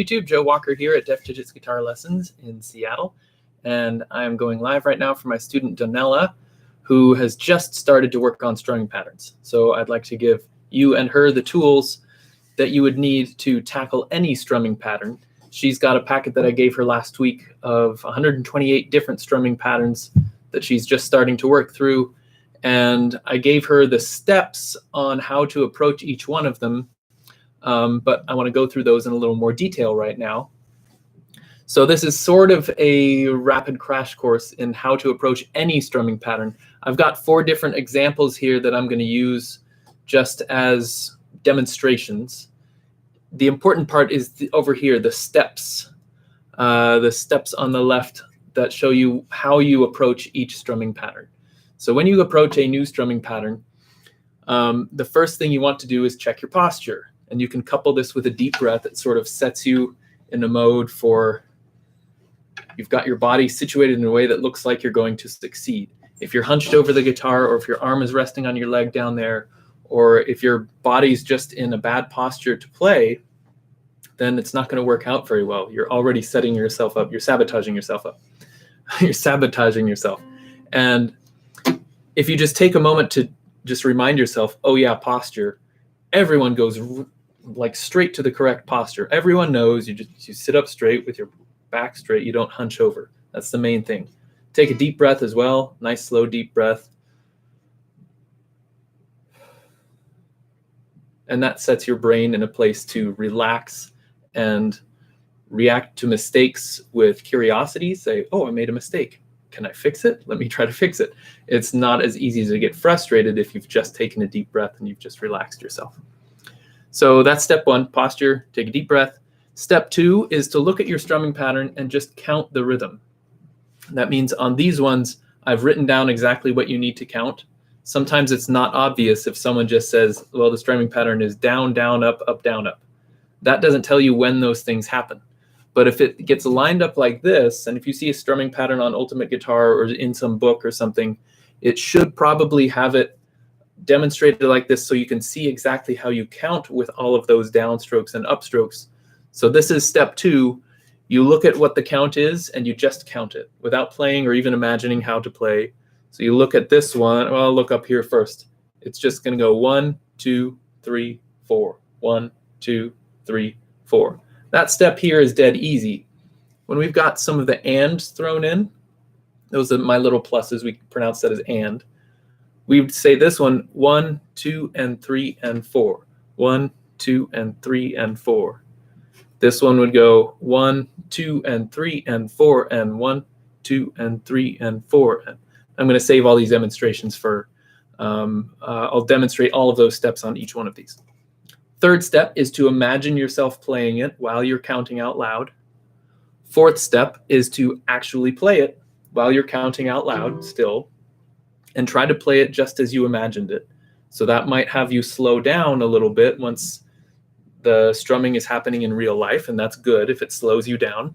YouTube. Joe Walker here at Def Digits Guitar Lessons in Seattle. And I'm going live right now for my student Donella, who has just started to work on strumming patterns. So I'd like to give you and her the tools that you would need to tackle any strumming pattern. She's got a packet that I gave her last week of 128 different strumming patterns that she's just starting to work through. And I gave her the steps on how to approach each one of them. But I want to go through those in a little more detail right now. So this is sort of a rapid crash course in how to approach any strumming pattern. I've got 4 different examples here that I'm going to use just as demonstrations. The important part is over here, the steps on the left that show you how you approach each strumming pattern. So when you approach a new strumming pattern, the first thing you want to do is check your posture. And you can couple this with a deep breath. It sort of sets you in a mode for you've got your body situated in a way that looks like you're going to succeed. If you're hunched over the guitar, or if your arm is resting on your leg down there, or if your body's just in a bad posture to play, then it's not going to work out very well. You're already setting yourself up. You're sabotaging yourself up. You're sabotaging yourself. And if you just take a moment to just remind yourself, oh yeah, posture, everyone goes like straight to the correct posture. Everyone knows you sit up straight with your back straight. You don't hunch over. That's the main thing. Take a deep breath as well. Nice, slow, deep breath. And that sets your brain in a place to relax and react to mistakes with curiosity. Say, oh, I made a mistake. Can I fix it? Let me try to fix it. It's not as easy to get frustrated if you've just taken a deep breath and you've just relaxed yourself. So that's step 1, posture, take a deep breath. Step 2 is to look at your strumming pattern and just count the rhythm. That means on these ones, I've written down exactly what you need to count. Sometimes it's not obvious if someone just says, well, the strumming pattern is down, down, up, up, down, up. That doesn't tell you when those things happen. But if it gets lined up like this, and if you see a strumming pattern on Ultimate Guitar or in some book or something, it should probably have it demonstrated like this so you can see exactly how you count with all of those downstrokes and upstrokes. So this is step 2. You look at what the count is and you just count it without playing or even imagining how to play. So you look at this one. Well, I'll look up here first. It's just going to go 1, 2, 3, 4. 1, 2, 3, 4. That step here is dead easy. When we've got some of the ands thrown in, those are my little pluses. We pronounce that as and. We would say this one, 1, 2, and 3, and 4. 1, 2, and 3, and 4. This one would go 1, 2, and 3, and 4, and 1, 2, and 3, and 4. And I'm going to save all these demonstrations for, I'll demonstrate all of those steps on each one of these. Third step is to imagine yourself playing it while you're counting out loud. Fourth step is to actually play it while you're counting out loud still, and try to play it just as you imagined it. So that might have you slow down a little bit once the strumming is happening in real life, and that's good if it slows you down.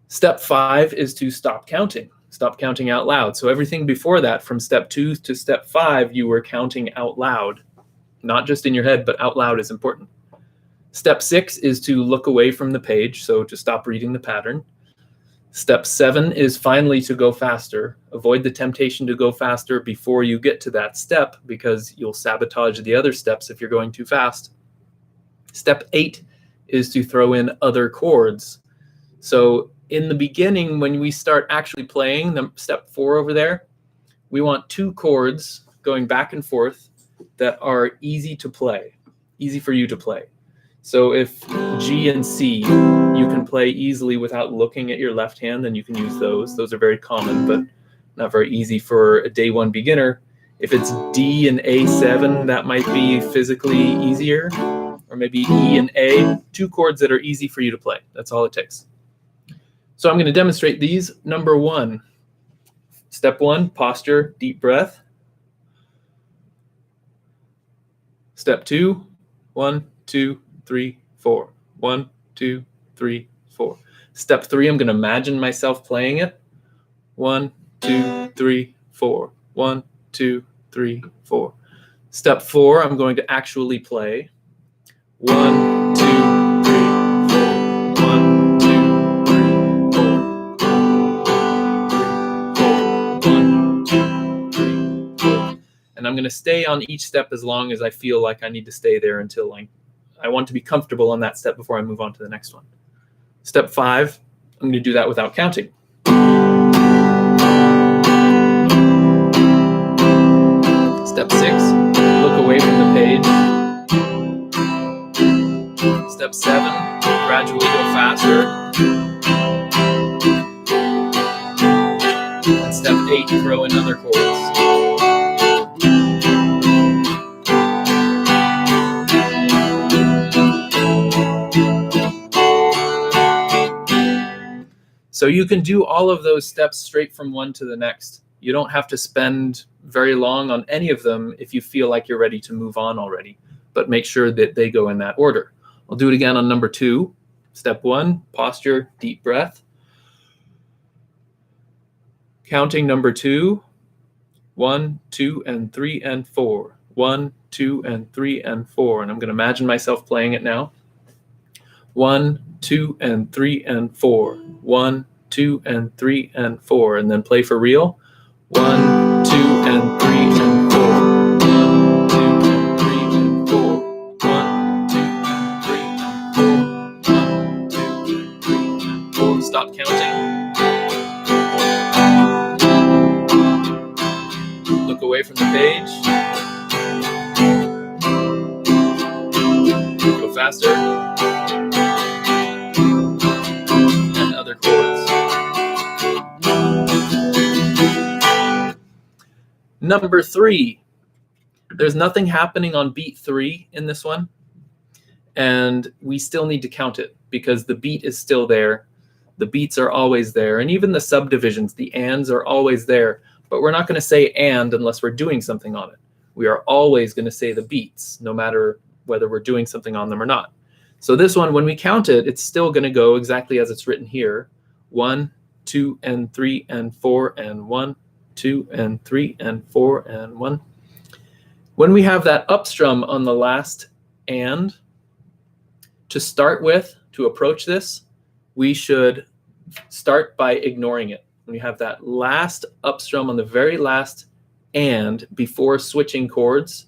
Step 5 is to stop counting. Stop counting out loud. So everything before that, from step 2 to step 5, you were counting out loud. Not just in your head, but out loud is important. Step 6 is to look away from the page, so to stop reading the pattern. Step 7 is finally to go faster. Avoid the temptation to go faster before you get to that step, because you'll sabotage the other steps if you're going too fast. Step 8 is to throw in other chords. So in the beginning, when we start actually playing, the step 4 over there, we want 2 chords going back and forth that are easy to play, easy for you to play. So if G and C you can play easily without looking at your left hand, then you can use those. Those are very common, but not very easy for a day 1 beginner. If it's D and A7, that might be physically easier, or maybe E and A, 2 chords that are easy for you to play. That's all it takes. So I'm going to demonstrate these. Number 1, step 1, posture, deep breath. Step 2, 1, 2, 3, 4. 1, 2, 3, 4. Step 3, I'm going to imagine myself playing it. 1, 2, 3, 4. 1, 2, 3, 4. Step 4, I'm going to actually play. 1, 2, 3, 4. I'm going to stay on each step as long as I feel like I need to stay there until I want to be comfortable on that step before I move on to the next one. Step 5, I'm going to do that without counting. Step 6, look away from the page. Step 7, gradually go faster. And step 8, throw in other chords. So you can do all of those steps straight from one to the next. You don't have to spend very long on any of them if you feel like you're ready to move on already, but make sure that they go in that order. I'll do it again on number 2. Step 1, posture, deep breath. Counting number 2, 1, 2, and 3, and 4. 1, 2, and 3, and 4. And I'm going to imagine myself playing it now. 1, 2, and 3, and 4. 1, 2, and 3, and 4. And then play for real. 1, 2, and 3, and 4. 1, 2, and 3, and 4. 1, 2, and 3, and 4. 1, 2, and 3, and 4. Stop counting. Look away from the page. Go faster. And other chords. Number 3. There's nothing happening on beat 3 in this one. And we still need to count it because the beat is still there. The beats are always there. And even the subdivisions, the ands are always there. But we're not going to say and unless we're doing something on it. We are always going to say the beats, no matter whether we're doing something on them or not. So this one, when we count it, it's still going to go exactly as it's written here. 1, 2, and 3, and 4, and 1, 2, and 3, and 4, and 1. When we have that up strum on the last and, to start with, to approach this, we should start by ignoring it. When you have that last up strum on the very last and before switching chords,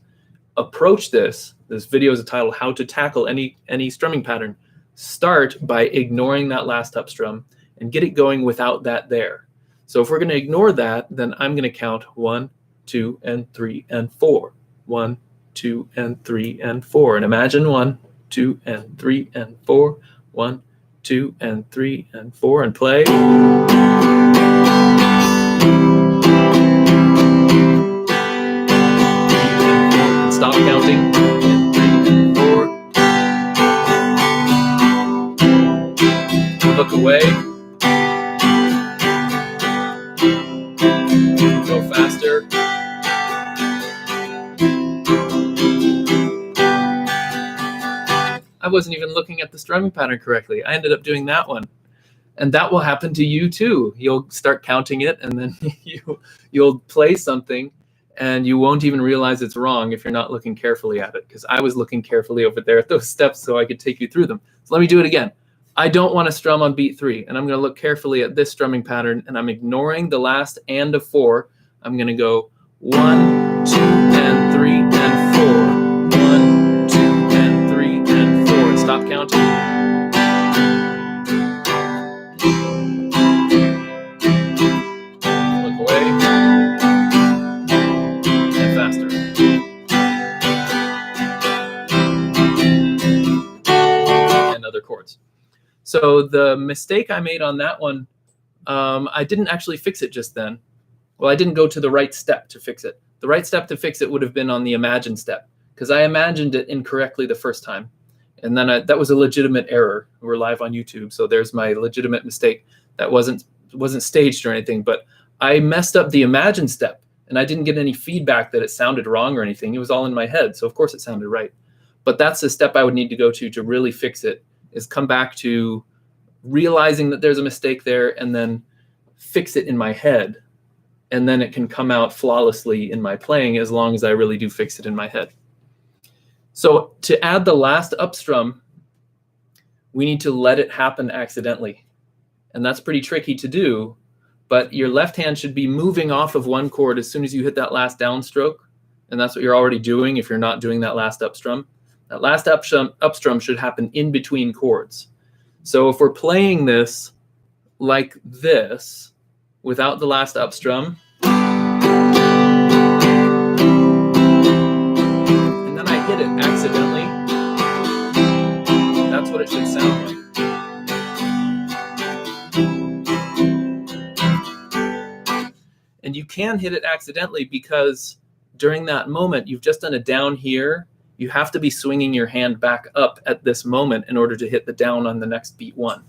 approach this. This video is titled How to Tackle Any Strumming Pattern. Start by ignoring that last up strum and get it going without that there. So if we're going to ignore that, then I'm going to count 1, 2, and 3, and 4. 1, 2, and 3, and 4. And imagine 1, 2, and 3, and 4. 1, 2, and 3, and 4. And play. Stop counting. 3, and 4. Look away. Go faster. I wasn't even looking at the strumming pattern correctly. I ended up doing that one. And that will happen to you too. You'll start counting it and then you'll play something and you won't even realize it's wrong if you're not looking carefully at it, because I was looking carefully over there at those steps so I could take you through them. So let me do it again. I don't want to strum on beat 3, and I'm going to look carefully at this strumming pattern, and I'm ignoring the last and of 4. I'm going to go 1, 2, and 3, and 4. 1, 2, and 3, and 4. And stop counting. Look away. And faster. And other chords. So the mistake I made on that one, I didn't actually fix it just then. Well, I didn't go to the right step to fix it. The right step to fix it would have been on the imagine step, because I imagined it incorrectly the first time. And then that was a legitimate error. We're live on YouTube, so there's my legitimate mistake. That wasn't staged or anything, but I messed up the imagine step, and I didn't get any feedback that it sounded wrong or anything. It was all in my head, so of course it sounded right. But that's the step I would need to go to really fix it, is come back to realizing that there's a mistake there and then fix it in my head. And then it can come out flawlessly in my playing as long as I really do fix it in my head. So to add the last up strum, we need to let it happen accidentally. And that's pretty tricky to do, but your left hand should be moving off of one chord as soon as you hit that last downstroke. and that's what you're already doing if you're not doing that last up strum. That last up strum should happen in between chords. So if we're playing this like this without the last up strum, and then I hit it accidentally, that's what it should sound like. And you can hit it accidentally because during that moment, you've just done a down here. You have to be swinging your hand back up at this moment in order to hit the down on the next beat 1.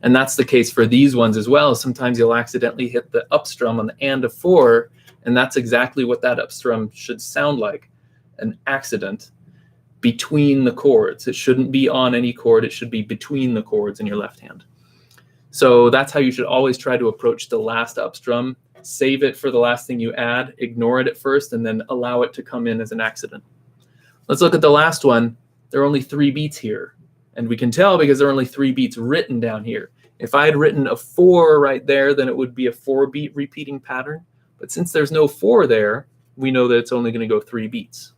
And that's the case for these ones as well. Sometimes you'll accidentally hit the up strum on the and of 4, and that's exactly what that up strum should sound like, an accident between the chords. It shouldn't be on any chord. It should be between the chords in your left hand. So that's how you should always try to approach the last up strum. Save it for the last thing you add, ignore it at first, and then allow it to come in as an accident. Let's look at the last one. There are only 3 beats here. And we can tell because there are only 3 beats written down here. If I had written a 4 right there, then it would be a 4-beat repeating pattern. But since there's no 4 there, we know that it's only going to go 3 beats.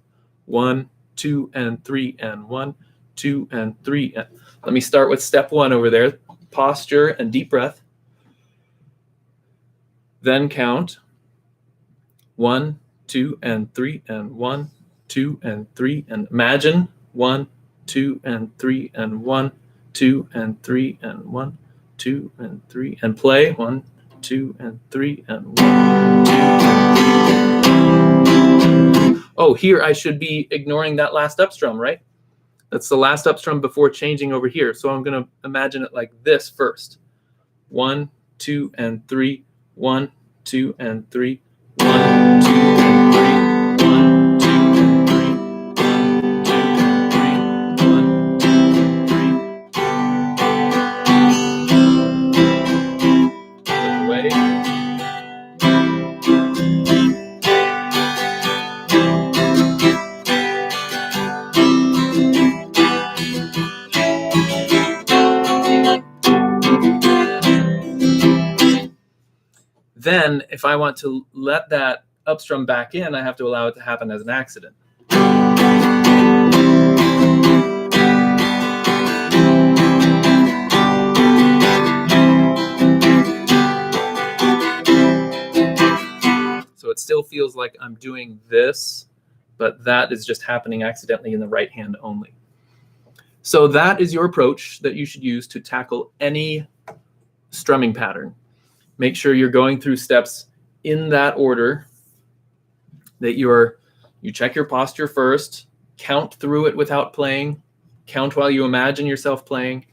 1, 2, and 3, and 1, 2, and 3. And let me start with step 1 over there. Posture and deep breath. Then count 1, 2, and 3, and 1, 2, and 3, and imagine 1, 2, and 3, and 1, 2, and 3, and 1, 2, and 3, and play 1, 2, and 3, and 1, 2, and 3. Oh, here I should be ignoring that last up strum, right? That's the last up strum before changing over here. So I'm going to imagine it like this first. 1, 2, and 3, 1, 2, and 3, 1, 2, and 3. Then, if I want to let that up strum back in, I have to allow it to happen as an accident. So it still feels like I'm doing this, but that is just happening accidentally in the right hand only. So that is your approach that you should use to tackle any strumming pattern. Make sure you're going through steps in that order, that you check your posture first, count through it without playing, count while you imagine yourself playing,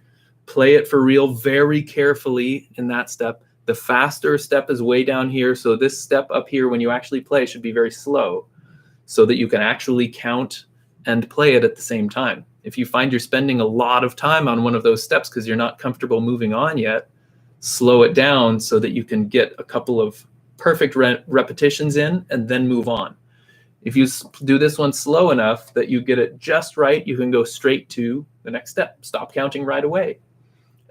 play it for real very carefully in that step. The faster step is way down here, so this step up here when you actually play should be very slow so that you can actually count and play it at the same time. If you find you're spending a lot of time on one of those steps because you're not comfortable moving on yet, slow it down so that you can get a couple of perfect repetitions in and then move on. If you do this one slow enough that you get it just right, you can go straight to the next step. Stop counting right away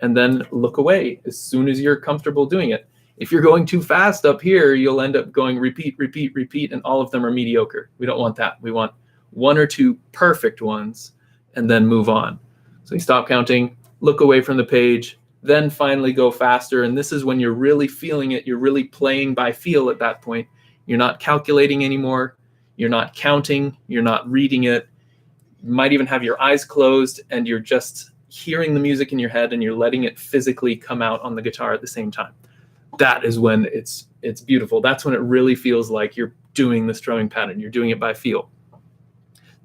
and then look away as soon as you're comfortable doing it. If you're going too fast up here, you'll end up going repeat, repeat, repeat, and all of them are mediocre. We don't want that. We want 1 or 2 perfect ones and then move on. So you stop counting, look away from the page, then finally go faster. And this is when you're really feeling it. You're really playing by feel at that point. You're not calculating anymore. You're not counting. You're not reading it. You might even have your eyes closed and you're just hearing the music in your head and you're letting it physically come out on the guitar at the same time. That is when it's beautiful. That's when it really feels like you're doing the strumming pattern. You're doing it by feel.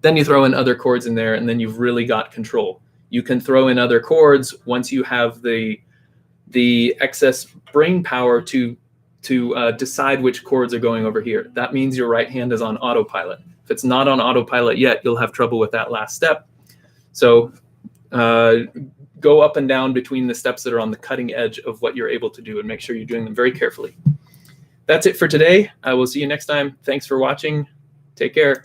Then you throw in other chords in there and then you've really got control. You can throw in other chords once you have the excess brain power to decide which chords are going over here. That means your right hand is on autopilot. If it's not on autopilot yet, you'll have trouble with that last step. So go up and down between the steps that are on the cutting edge of what you're able to do and make sure you're doing them very carefully. That's it for today. I will see you next time. Thanks for watching. Take care.